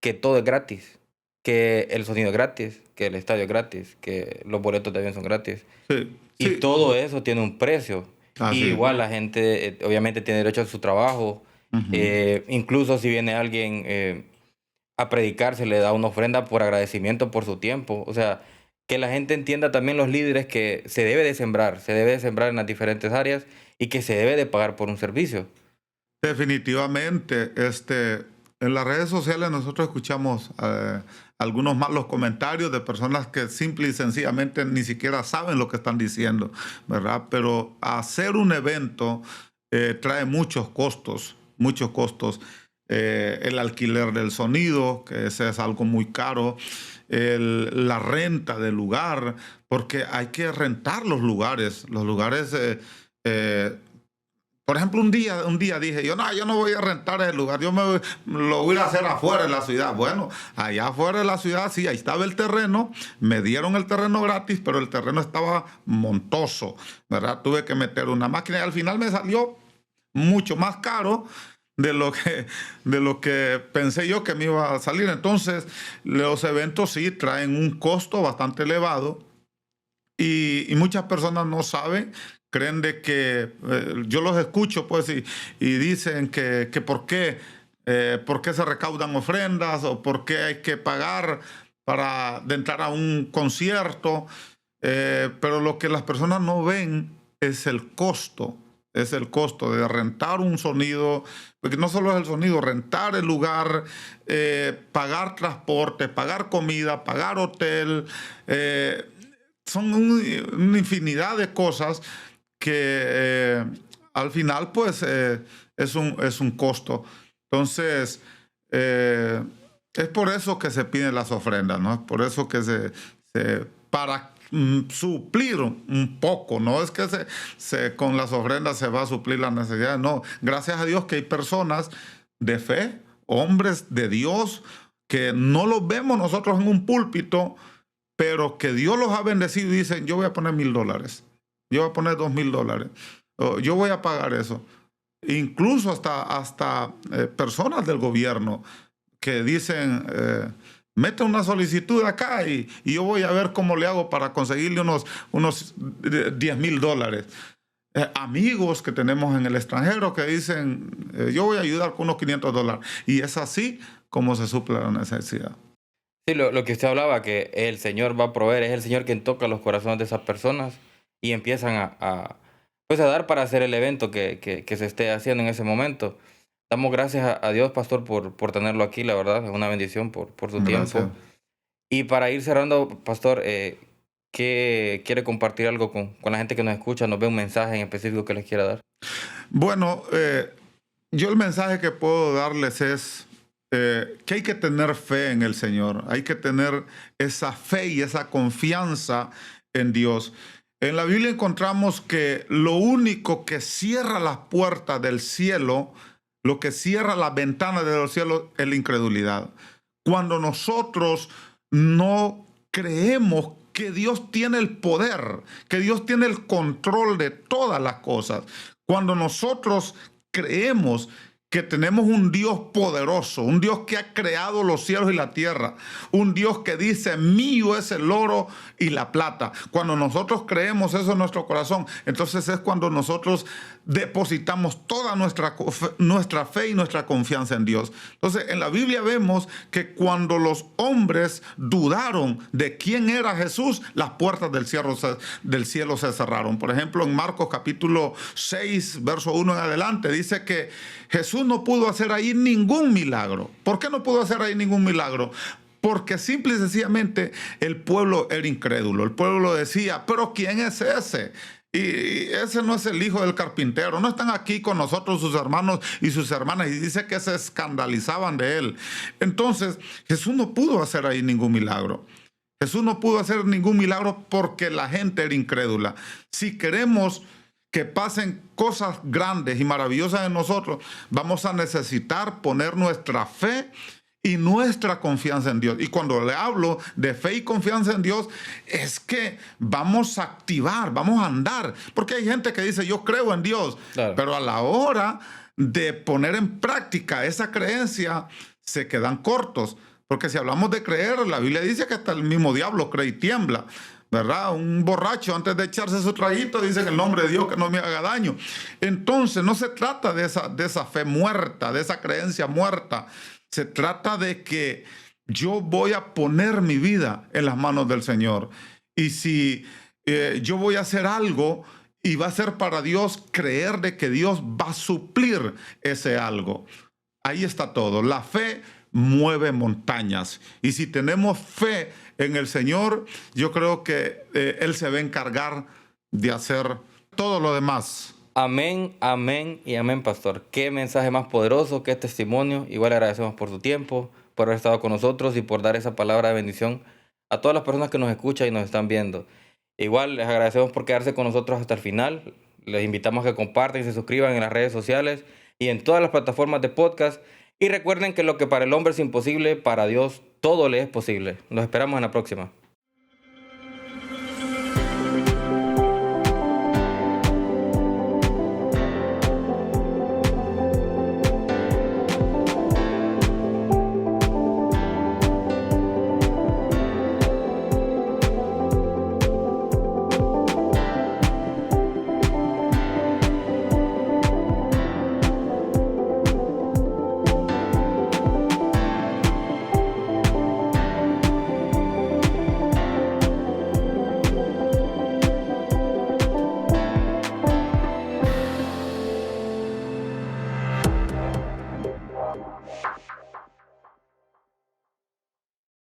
que todo es gratis, que el sonido es gratis, que el estadio es gratis, que los boletos de avión son gratis. Sí, y sí, todo eso tiene un precio. Y sí, igual la gente obviamente tiene derecho a su trabajo. Incluso si viene alguien a predicar, se le da una ofrenda por agradecimiento por su tiempo. O sea, que la gente entienda también, los líderes, que se debe de sembrar en las diferentes áreas y que se debe de pagar por un servicio. Definitivamente. En las redes sociales nosotros escuchamos algunos malos comentarios de personas que simple y sencillamente ni siquiera saben lo que están diciendo, ¿verdad? Pero hacer un evento trae muchos costos, muchos costos. el alquiler del sonido, que ese es algo muy caro, la renta del lugar, porque hay que rentar los lugares. Los lugares, por ejemplo, un día dije yo no voy a rentar el lugar, lo voy a hacer afuera de la ciudad. Bueno, allá afuera de la ciudad, sí, ahí estaba el terreno, me dieron el terreno gratis, pero el terreno estaba montoso, ¿verdad? Tuve que meter una máquina y al final me salió mucho más caro de lo que pensé yo que me iba a salir. Entonces, los eventos sí traen un costo bastante elevado y muchas personas no saben, creen de que, yo los escucho pues y dicen que por qué se recaudan ofrendas o por qué hay que pagar de entrar a un concierto, pero lo que las personas no ven es el costo. Es el costo de rentar un sonido, porque no solo es el sonido, rentar el lugar, pagar transporte, pagar comida, pagar hotel. Son una infinidad de cosas que al final pues es un costo. Entonces, es por eso que se piden las ofrendas, ¿no? Es por eso que para suplir un poco, no es que con las ofrendas se va a suplir las necesidades, no. Gracias a Dios que hay personas de fe, hombres de Dios, que no los vemos nosotros en un púlpito, pero que Dios los ha bendecido y dicen, yo voy a poner $1,000, yo voy a poner $2,000, yo voy a pagar eso. Incluso hasta personas del gobierno que dicen, mete una solicitud acá y yo voy a ver cómo le hago para conseguirle unos $10,000. Amigos que tenemos en el extranjero que dicen, yo voy a ayudar con unos $500. Y es así como se suple la necesidad. Sí, lo que usted hablaba, que el Señor va a proveer, es el Señor quien toca los corazones de esas personas y empiezan pues a dar para hacer el evento que se esté haciendo en ese momento. Damos gracias a Dios, pastor, por tenerlo aquí, la verdad, es una bendición por su Gracias. tiempo. Y para ir cerrando, pastor, ¿qué quiere compartir algo con la gente que nos escucha? ¿Nos ve un mensaje en específico que les quiera dar? Bueno, yo el mensaje que puedo darles es que hay que tener fe en el Señor, hay que tener esa fe y esa confianza en Dios. En la Biblia encontramos que lo único que cierra las puertas del cielo, lo que cierra las ventanas de los cielos, es la incredulidad. Cuando nosotros no creemos que Dios tiene el poder, que Dios tiene el control de todas las cosas, cuando nosotros creemos que tenemos un Dios poderoso, un Dios que ha creado los cielos y la tierra, un Dios que dice, mío es el oro y la plata. Cuando nosotros creemos eso en nuestro corazón, entonces es cuando nosotros depositamos toda nuestra fe y nuestra confianza en Dios. Entonces, en la Biblia vemos que cuando los hombres dudaron de quién era Jesús, las puertas del cielo se cerraron. Por ejemplo, en Marcos capítulo 6, verso 1 en adelante, dice que Jesús no pudo hacer ahí ningún milagro. ¿Por qué no pudo hacer ahí ningún milagro? Porque simple y sencillamente el pueblo era incrédulo. El pueblo decía, ¿pero quién es ese? Y ese no es el hijo del carpintero. No están aquí con nosotros sus hermanos y sus hermanas. Y dice que se escandalizaban de él. Entonces, Jesús no pudo hacer ahí ningún milagro. Jesús no pudo hacer ningún milagro porque la gente era incrédula. Si queremos que pasen cosas grandes y maravillosas en nosotros, vamos a necesitar poner nuestra fe y nuestra confianza en Dios. Y cuando le hablo de fe y confianza en Dios, es que vamos a activar, vamos a andar. Porque hay gente que dice, yo creo en Dios, claro, pero a la hora de poner en práctica esa creencia, se quedan cortos. Porque si hablamos de creer, la Biblia dice que hasta el mismo diablo cree y tiembla, ¿verdad? Un borracho antes de echarse su traguito dice en el nombre de Dios que no me haga daño. Entonces no se trata de esa fe muerta, de esa creencia muerta. Se trata de que yo voy a poner mi vida en las manos del Señor. Y si yo voy a hacer algo y va a ser para Dios, creer de que Dios va a suplir ese algo. Ahí está todo. La fe mueve montañas. Y si tenemos fe en el Señor, yo creo que Él se va a encargar de hacer todo lo demás. Amén, amén y amén, pastor. Qué mensaje más poderoso, qué testimonio. Igual agradecemos por tu tiempo, por haber estado con nosotros y por dar esa palabra de bendición a todas las personas que nos escuchan y nos están viendo. Igual les agradecemos por quedarse con nosotros hasta el final. Les invitamos a que compartan y se suscriban en las redes sociales y en todas las plataformas de podcast. Y recuerden que lo que para el hombre es imposible, para Dios todo le es posible. Nos esperamos en la próxima.